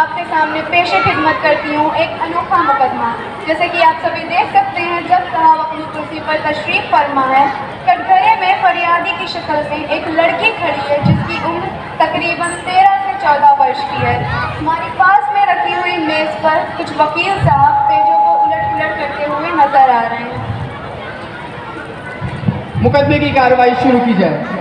आपके सामने पेशे खिदमत करती हूँ एक अनोखा मुकदमा। जैसे कि आप सभी देख सकते हैं, जज साहब अपनी कुर्सी पर तशरीफ फरमा है। कटघरे में फरियादी की शक्ल में एक लड़की खड़ी है जिसकी उम्र तकरीबन 13 से 14 वर्ष की है। हमारे पास में रखी हुई मेज पर कुछ वकील साहब पेजों को उलट पुलट करते हुए नजर आ रहे हैं। मुकदमे की कार्रवाई शुरू की जाए।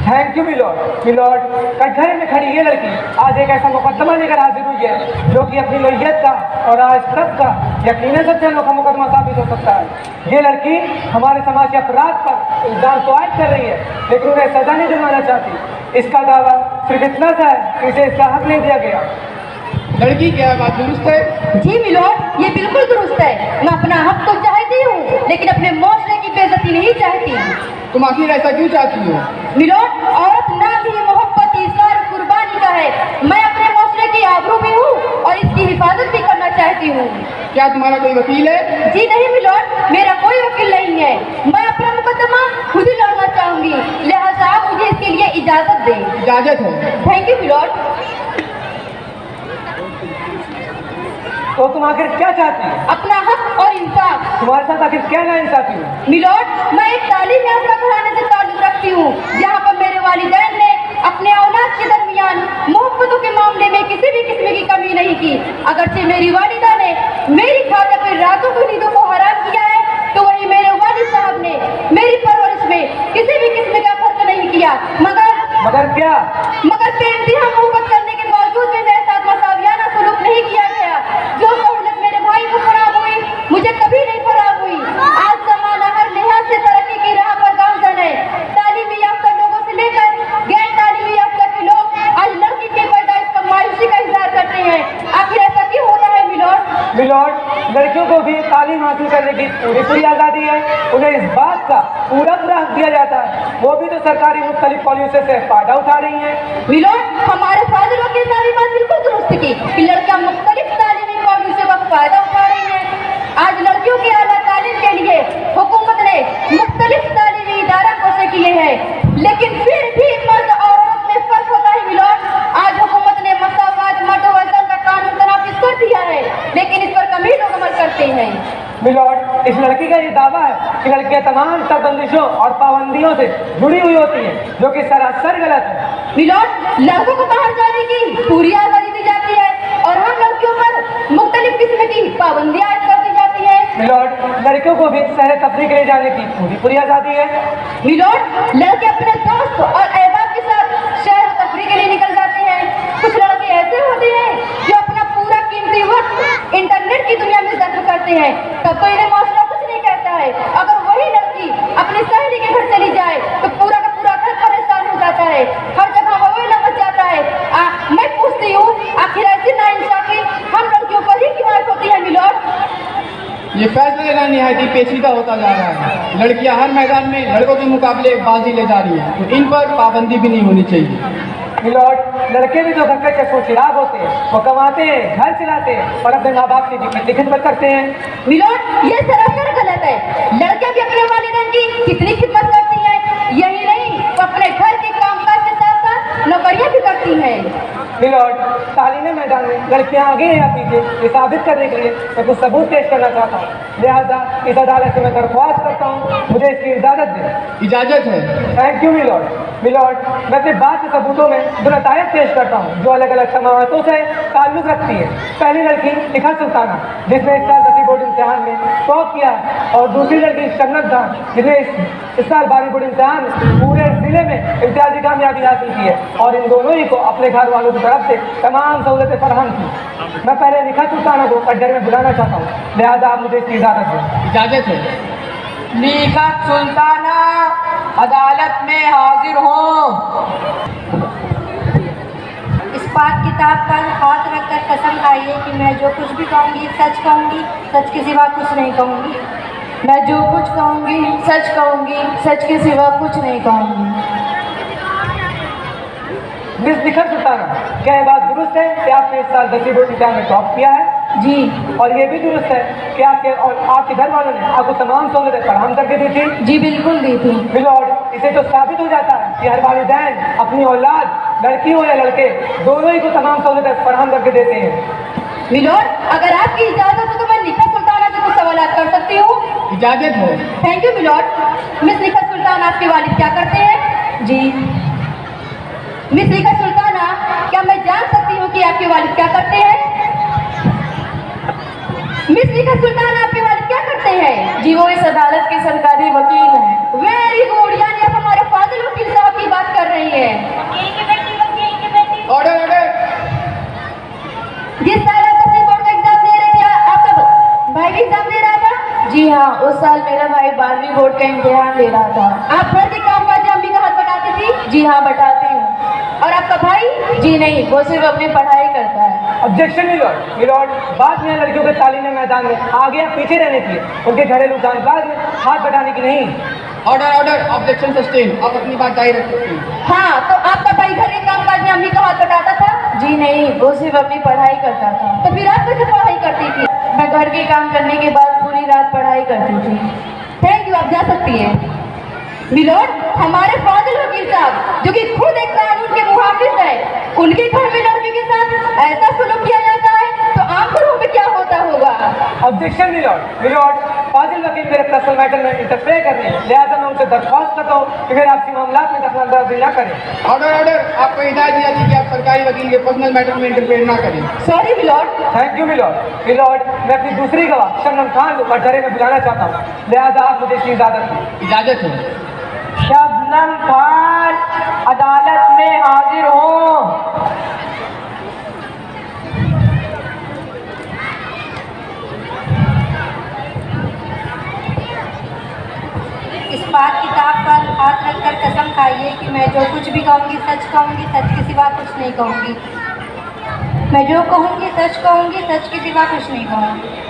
Thank you milord. मिलोड, कटघरे में खड़ी ये लड़की आज एक ऐसा मुकदमा लेकर हाजिर हुई है जो कि अपनी नौयत का और आज तक का यकीनन सबसे अनोखा मुकदमा साबित हो सकता है। ये लड़की हमारे समाज के अपराध पर इल्जाम तो आयद कर रही है, लेकिन उन्हें सजा नहीं दिलवाना चाहती। इसका दावा सिर्फ इतना सा है कि इसे इसका हक नहीं दिया गया। लड़की क्या बात दुरुस्त है? जी मिलोड, ये बिल्कुल दुरुस्त है। मैं अपना हक तो चाहती हूँ, लेकिन अपने मौसले की बेइज्जती नहीं चाहती। तुम आखिर ऐसा क्यों चाहती हो? मिलोड, औरत नाम ही मोहब्बत, ईज़ार, कुर्बानी का है। मैं अपने मौसले की आबरू भी हूँ और इसकी हिफाजत भी करना चाहती हूँ। क्या तुम्हारा कोई वकील है? जी नहीं मिलोड, मेरा कोई वकील नहीं है। मैं अपना मुकदमा खुद ही लड़ना चाहूंगी, लिहाजा आप मुझे इसके लिए इजाजत दें। इजाजत है। Thank you milord. तो तुम आखिर क्या चाहती हो? अपना हक और इंसाफ। तुम्हारे साथ आखिर क्या नाइंसाफी है? मिलोड, मैं एक तालीम याफ्ता घराने से ताल्लुक रखती हूँ, जहाँ पर मेरे वालिदैन ने अपने औलाद के दरमियान मोहब्बतों के मामले में किसी भी किस्म की कमी नहीं की। अगरचे मेरी वालिदा ने मेरी खातिर पर रातों की नींदों को हराम किया है, तो वही मेरे वालिद साहब ने मेरी परवरिश में किसी भी किस्म का फर्क नहीं किया। मगर क्या? मगर बेइंतहा मोहब्बत करने के बावजूद भी मेरे साथ मसावियाना सलूक नहीं किया गया। जो सहूलत मेरे भाई को फराहम हुई, मुझे कभी नहीं फराहम हुई। आज जमाना हर लिहाज से तरक्की की राह पर गामजन है। तालीमी याफ्ता लोगों से लेकर गैर तालीमी याफ्ता के लोग आज लड़की के पैदाइश पर मायूसी का इजहार करते हैं। आखिर ऐसा क्यों होता है मिलोड? मिलोड, लड़कियों को भी तालीम हासिल करने की पूरी आज़ादी है। उन्हें इस बात का पूरा हक दिया जाता है। वो भी तो सरकारी मुख्तलिफ पॉलिसियों से फायदा उठा रही हैं। मिलोड, हमारे फादरों की सारी बात बिल्कुल दुरुस्त की कि लड़कियां मुख्तलिफ तालीमी पॉलिसियों का फायदा उठा रही हैं। आज लड़कियों की आला तालीम के लिए हुकूमत ने मुख्तलिफ तालीमी इदारा कोसे किए हैं, लेकिन फिर भी मर्द और औरत में फर्क होता है। मिलोड, आज हुकूमत ने मसावात मर्द व ज़न का कानून तनाफिज कर दिया है, लेकिन इस पर कम ही लोग अमल करते हैं। मिलोड, इस लड़की का ये दावा है कि लड़कियां तमाम सब बंदिशों और पाबंदियों से जुड़ी हुई होती हैं, जो कि सरासर गलत है। मिलोड, लड़कों को बाहर जाने की पूरी आज़ादी दी जाती है और हम लड़कियों पर मुख्तलिफ किस्म की पाबंदियां आयद कर दी जाती है। मिलोड, लड़कियों को भी सैर तफरीह के लिए जाने की पूरी आज़ादी है। मिलोड, लड़के अपने दोस्त और अहबाब के साथ सैर तफरीह के लिए निकल जाते हैं। कुछ लड़के ऐसे होते हैं जो अपना पूरा कीमती वक्त इंटरनेट की दुनिया में ज़र्फ करते हैं, तब तो इन्हें मौसला कुछ नहीं कहता है। अगर वही लड़की अपनी सहेली के घर चली जाए तो पूरा का पूरा घर परेशान हो जाता है, हर जगह हवेला मच जाता है। मैं पूछती हूँ, आखिर ऐसी नाइंसाफी हम लड़कियों पर ही क्यों आयद होती है? मिलोड, ये फैसला लेना निहायत ही पेचीदा होता जा रहा है। लड़कियां हर मैदान में लड़कों के मुकाबले बाजी ले जा रही हैं, तो इन पर पाबंदी भी नहीं होनी चाहिए। मिलोड, लड़के भी तो घर के चश्मो चिराग होते हैं। वो कमाते हैं, घर चलाते हैं और अपने माँ बाप की खिदमत करते हैं। मिलोड, ये सरासर गलत है। लड़कियां भी अपने वालिदैन की कितनी खिदमत करती हैं, यही नहीं वो अपने घर के कामकाज के साथ साथ नौकरियां भी करती हैं। मिलोड, तालीमी मैदान में लड़कियां आगे हैं या पीछे, ये साबित करने के लिए मैं कुछ सबूत पेश करना चाहता हूँ। लिहाजा इस अदालत से मैं दरख्वास्त करता हूँ, मुझे इसकी इजाज़त दें। इजाजत है। Thank you milord. मिलोड, मैं अपने बात के सबूतों में दो नतायत पेश करता हूँ जो अलग अलग समातों से ताल्लुक रखती है। पहली लड़की लिखा सुल्ताना, जिसने इस साल 10वीं बोर्ड इम्तिहान में टॉप किया, और दूसरी लड़की शबनम खान, जिसने इस साल 12वीं बोर्ड इम्तिहान पूरे जिले में इम्तियाजी कामयाबी हासिल की है, और इन दोनों ही को अपने घर वालों की तरफ से तमाम सहूलतें फराहम की। मैं पहले लिखा सुल्ताना को कटघरे में बुलाना चाहता हूँ, लिहाजा आप मुझे इसकी इजाज़त दें। इजाजत है। निखत सुल्ताना अदालत में हाजिर हो। इस्पात किताब पर हाथ रखकर कसम खाइए कि मैं जो कुछ भी कहूँगी सच कहूँगी, सच के सिवा कुछ नहीं कहूँगी। मैं जो कुछ कहूँगी सच कहूँगी, सच के सिवा कुछ नहीं कहूँगी। मिस निखत सुल्ताना, क्या ये बात दुरुस्त है कि आपने इस साल 10वीं बोर्ड इम्तिहान में टॉप किया है? जी। और ये भी दुरुस्त है कि आपके और आपके घर वालों ने आपको तमाम सहूलतें फराहम करके दी थी? जी बिल्कुल दी थी। मिलोड, इसे तो साबित हो जाता है कि हर वालिदैन अपनी औलाद लड़की हो या लड़के, दोनों ही को तमाम सहूलतें फराहम करके देते हैं। मिलोड, अगर आपकी इजाजत हो तो मैं निका सुल्ताना से कुछ सवालात कर सकती हूँ? इजाजत है। Thank you milord. मिस निका सुल्ताना, आपके वालिद क्या करते हैं? जी मिस निका सुल्ताना, क्या मैं जान सकती हूँ कि आपके वालिद क्या करते हैं? मिस निका सुल्ताना, आपके वालिद क्या करते हैं? जी वो इस अदालत के सरकारी वकील हैं। वेरी गुड, यानी आप हमारे फाजिल वकील साहब की बात कर रही हैं। Order order. जिस साल आप 10वीं बोर्ड का एग्जाम दे रहे थे, आपका भाई भी एग्जाम दे रहा था? जी हाँ, उस साल मेरा भाई 12वीं बोर्ड का इम्तिहान दे रहा था। आप घर के काम काज में अम्मी का हाथ बटाती थी? जी हाँ, बटाती हूँ। और आपका भाई? जी नहीं, वो सिर्फ अपनी पढ़ाई करता है। Objection milord. मिलोड, बात में लड़कियों के तालीमी मैदान में आगे या पीछे रहने की, उनके घरेलू कामकाज में हाथ बढ़ाने की नहीं। Order order. Objection sustain. आप अपनी बात जारी रख सकते हैं। हाँ, तो आपका भाई घर के काम काज में अम्मी का हाथ बटाता था? जी नहीं, वो सिर्फ अपनी पढ़ाई करता था। तो फिर आप कैसे पढ़ाई करती थी? मैं घर के काम करने के बाद पूरी रात पढ़ाई करती थी। थैंक यू, आप जा सकती हैं। मिलोड, हमारे फाजिल वकील साहब, जो कि खुद एक कानून के मुहाफिज है, उनके घर में लड़की के साथ ऐसा सुलूक किया जाता है तो आम घरों में क्या होता होगा? Objection milord. मिलोड, फाजिल वकील मेरे पर्सनल मैटर में इंटरफेयर कर रहे हैं, लिहाजा मैं उनसे दरख्वास्त करता हूँ कि फिर आपसी मामला में दखलंदाजी न करें। Order order. आपको हिदायत दी जाती है कि आप सरकारी वकील के पर्सनल मैटर में इंटरफेयर ना करें। Sorry milord. Thank you milord. Milord, मैं अपनी दूसरी गवाह शबनम खान को कटघरे में बुलाना चाहता हूँ, लिहाजा आप मुझे इसकी इजाजत दें। इजाजत है। शबनम खान, अदालत में हाजिर हो। इस बात किताब पर हाथ रखकर कसम खाइए कि मैं जो कुछ भी कहूँगी सच कहूँगी, सच के सिवा कुछ नहीं कहूँगी। मैं जो कहूँगी सच कहूँगी, सच के सिवा कुछ नहीं कहूँगी।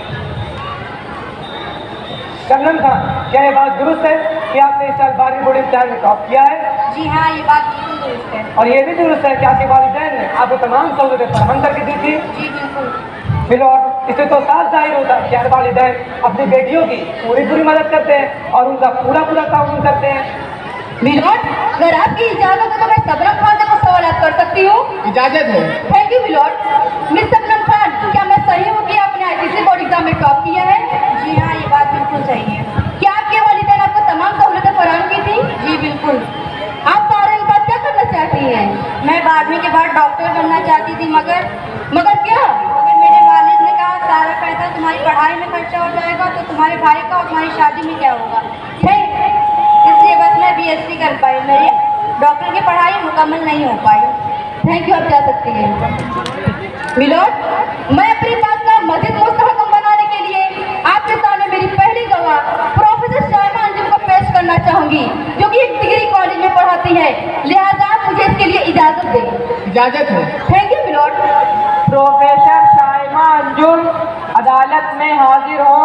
शबनम खान, क्या ये बात दुरुस्त है कि आपने इस साल 12वीं बोर्ड इम्तिहान में टॉप किया है? जी हाँ, ये बात बिल्कुल दुरुस्त है। और ये भी दुरुस्त है कि आपके वालिदैन ने आपको तमाम सहूलतें फराहम करके दी थी? जी बिल्कुल। मिलोड, इससे तो साफ जाहिर होता है कि हर वालिदैन अपनी बेटियों की पूरी मदद करते हैं और उनका पूरा ताउन करते हैं। मिलोड, अगर आपकी इजाजत हो तो मैं शबनम खान से कुछ सवालात कर सकती हूँ? इजाजत है। Thank you milord. Miss Shabnam Khan, क्या मैं सही हूँ कि आपने आईसीसी बोर्ड एग्जाम में टॉप किया है? जी हाँ, ये बात बिल्कुल सही है। क्या आपके वालिदैन आपको तमाम सहूलतें फराहम की थी? जी बिल्कुल। आप बारहवीं के बाद क्या करना चाहती हैं? मैं 12वीं के बाद डॉक्टर बनना चाहती थी, मगर क्या? मेरे वालिद ने कहा सारा पैसा तुम्हारी पढ़ाई में खर्चा हो जाएगा, तो तुम्हारे भाई का और तुम्हारी शादी में क्या होगा। इसलिए बस मैं बीएससी कर पाई, मेरी डॉक्टर की पढ़ाई मुकम्मल नहीं हो पाई। थैंक यू, आप जा सकती हैं। मिलोड, मैं अपनी बात का मजीद मुस्तहकम बनाने के लिए आपके सामने मेरी पहली गवाह प्रोफेसर शाइमा अंजुम को पेश करना चाहूंगी, जो कि एक डिग्री कॉलेज में पढ़ाती है, लिहाजा आप मुझे इसके लिए इजाजत दें। इजाजत है। Thank you milord. Professor Shaima Anjum, अदालत में हाजिर हो।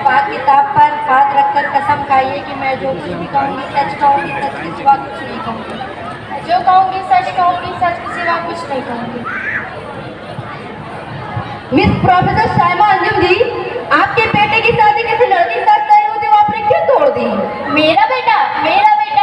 बात किताब पर हाथ रखकर कसम खाइए कि मैं जो कुछ भी कहूँगी सच कहूँगी, सच के सिवा कुछ नहीं कहूँगी। जो कहूँगी सच कहूँगी, सच के सिवा कुछ नहीं कहूँगी। मिस प्रोफेसर शाइमा अंजुम जी, आपके बेटे की शादी किसी लड़की के साथ तय हुई थी, वो आपने क्यों तोड़ दी? मेरा बेटा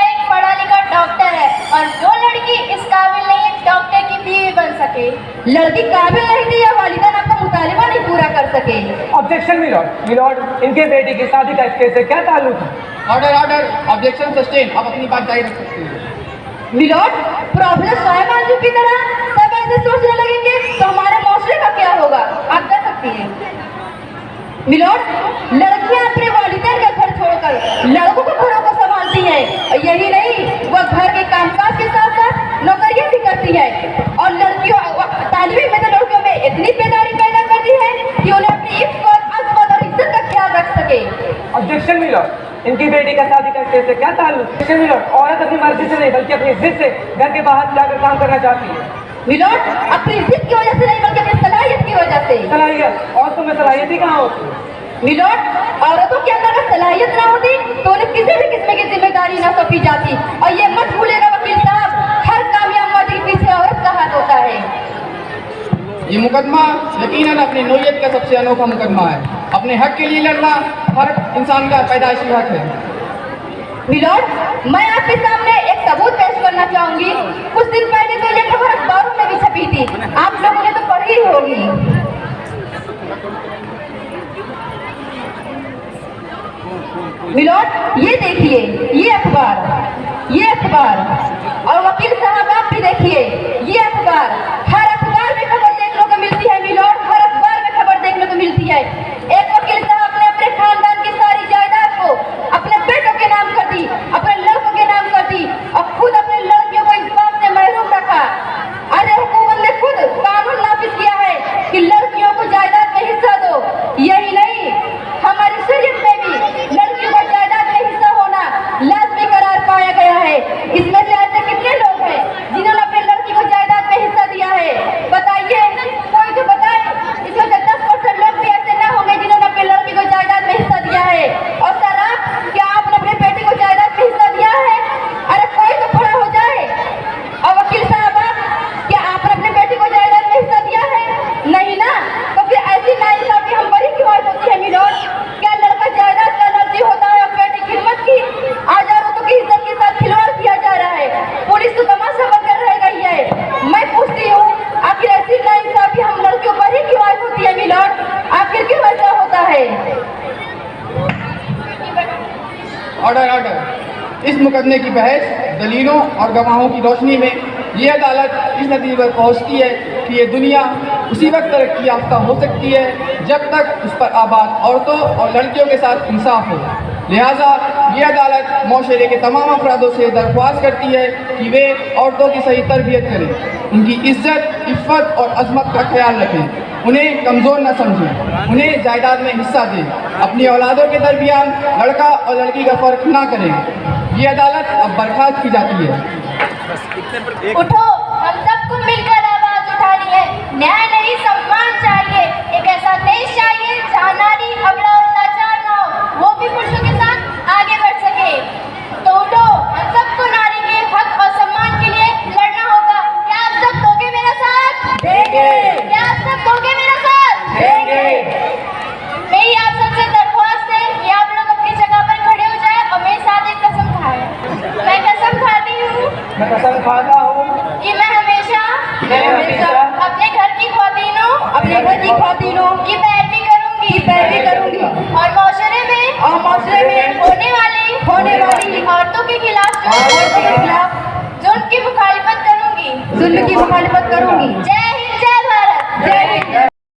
एक पढ़ा लिखा डॉक्टर है, और जो लड़की इस काबिल नहीं है डॉक्टर की बीवी बन सके। लड़की काबिल नहीं थी या वालिदैन आपका मुतालिबा नहीं पूरा कर सके? Objection milord. मिलोड, इनके बेटी की शादी का इस केस से क्या ताल्लुक है? Order order. Objection sustain. आप अपनी बात जारी रख सकते हैं। मिलोड, प्रोफेसर शाइमा अंजुम की तरह सब ऐसे सोचने लगेंगे तो हमारे माशरे का क्या होगा? आप जा सकती हैं। मिलोड, लड़कियां अपने वालिदैन का घर छोड़कर लड़कों को घरों को संभालती हैं, और यही नहीं, वह घर के कामकाज के साथ साथ नौकरियां भी करती है, और लड़कियों तालिम में तो लड़कियों में इतनी बेदारी पैदा कर दी है कि उन्हें अपनी इज्जत, अजमत और इज्जत का ख्याल रख सके। ऑब्जेक्शन मिलोड, इनकी बेटी का शादी का केस से क्या ताल्लुक? ऑब्जेक्शन मिलोड, औरत अपनी मर्जी से नहीं बल्कि अपनी जिद से घर के बाहर जाकर काम करना चाहती है। मिलोड, अपनी जिद की वजह से नहीं बल्कि अपनी सलाहियत की वजह से। सलाहियत? और तुम्हें सलाहियत ही कहाँ होती? मिलोड, औरतों के अंदर अगर सलाहियत ना होती तो उन्हें किसी भी किस्म की जिम्मेदारी ना सौंपी जाती, और ये मत भूलेगा वकील साहब, हर कामयाब मर्द के पीछे औरत का हाथ होता है। ये मुकदमा यकीनन अपनी नौइयत का सबसे अनोखा मुकदमा है। अपने हक के लिए लड़ना हर इंसान का पैदाइशी हक है। मिलॉर्ड, मैं आपके सामने एक सबूत पेश करना चाहूंगी। कुछ दिन पहले तो ये खबर अखबारों में भी छपी थी, आप लोगों ने तो पढ़ी ही होगी। मिलॉर्ड, ये देखिए, ये अखबार और वकील साहब आप भी देखिए, ये अखबार। हर अखबार में खबर देखने को मिलती है मिलॉर्ड, हर अखबार में खबर देखने को मिलती है। एक वकील साहब ने अपने खानदान की सारी जायदाद को अपने बेटों के नाम कर दी, अपने लड़कों के नाम कर दी और खुद अपने लड़कियों को इस बात से महरूम रखा। अरे हुकूमत ने खुद कानून नाफिज किया है कि लड़कियों को जायदाद में हिस्सा दो। यही नहीं, हमारी शरीयत में भी लड़कियों को जायदाद में हिस्सा होना लाजमी करार पाया गया है। इसमें से ऐसे कितने लोग हैं जिन्होंने अपनी लड़की को जायदाद में हिस्सा दिया है? बताइए, कोई तो बताए। इसमें से 10% लोग भी ऐसे ना होंगे जिन्होंने अपनी लड़की को जायदाद में हिस्सा दिया है। और सर, क्या आपने अपनी बेटी को जायदाद में हिस्सा दिया है? अरे कोई तो खड़ा हो जाए। और वकील साहब, क्या आपने अपनी बेटी को जायदाद में हिस्सा दिया है? नहीं ना, तो फिर ऐसी नाइंसाफी हम बड़ी क्यों होती है मिलॉर्ड? क्या लड़का जायदाद का एलर्जी होता है और बेटी खिदमत की? आज औरतों की इज्जत के साथ खिलवाड़ किया जा रहा है। पुलिस तो तमाशा बनकर रह गई है। मैं पूछती हूँ, आखिर ऐसी नाइंसाफी हम लड़कियों पर ही क्यों होती है मिलॉर्ड? आखिर क्यों ऐसा होता है? ऑर्डर। इस मुकदमे की बहस, दलीलों और गवाहों की रोशनी में ये अदालत इस नतीजे पर पहुँचती है कि ये दुनिया उसी वक्त तरक्की याफ्ता हो सकती है जब तक उस पर आबाद औरतों और लड़कियों के साथ इंसाफ हो। लिहाजा ये अदालत माशरे के तमाम अफरादों से दरख्वास्त करती है कि वे औरतों की सही तरबियत करें, उनकी इज्जत, इफ़्फ़त और अज़मत का ख्याल रखें, उन्हें कमज़ोर न समझें, उन्हें जायदाद में हिस्सा दें, अपनी औलादों के दरमियान लड़का और लड़की का फ़र्क ना करें। ये अदालत अब बर्खास्त की जाती है। उठो, हम सबको मिलकर आवाज उठानी है। न्याय नहीं, सम्मान चाहिए। एक ऐसा देश चाहिए जहाँ नारी अबला और लाचार न हो, वो भी पुरुषों के साथ आगे बढ़ सके। तो उठो, हम सबको नारी के हक और सम्मान के लिए लड़ना होगा। क्या आप सब दोगे मेरा साथ? देंगे। क्या आप सब दोगे मेरा साथ? देंगे। मेरी आप सबसे दरख्वास्त है कि आप लोग अपनी जगह पर खड़े हो जाए और मेरे साथ एक कसम खाएं। मैं कसम खाती हूँ, मैं कसम खाता हूँ कि मैं हमेशा अपने घर की ख्वातीनों की पैरवी करूंगी और माशरे में होने वाली औरतों के खिलाफ जुल्म की मुखालिफत करूंगी।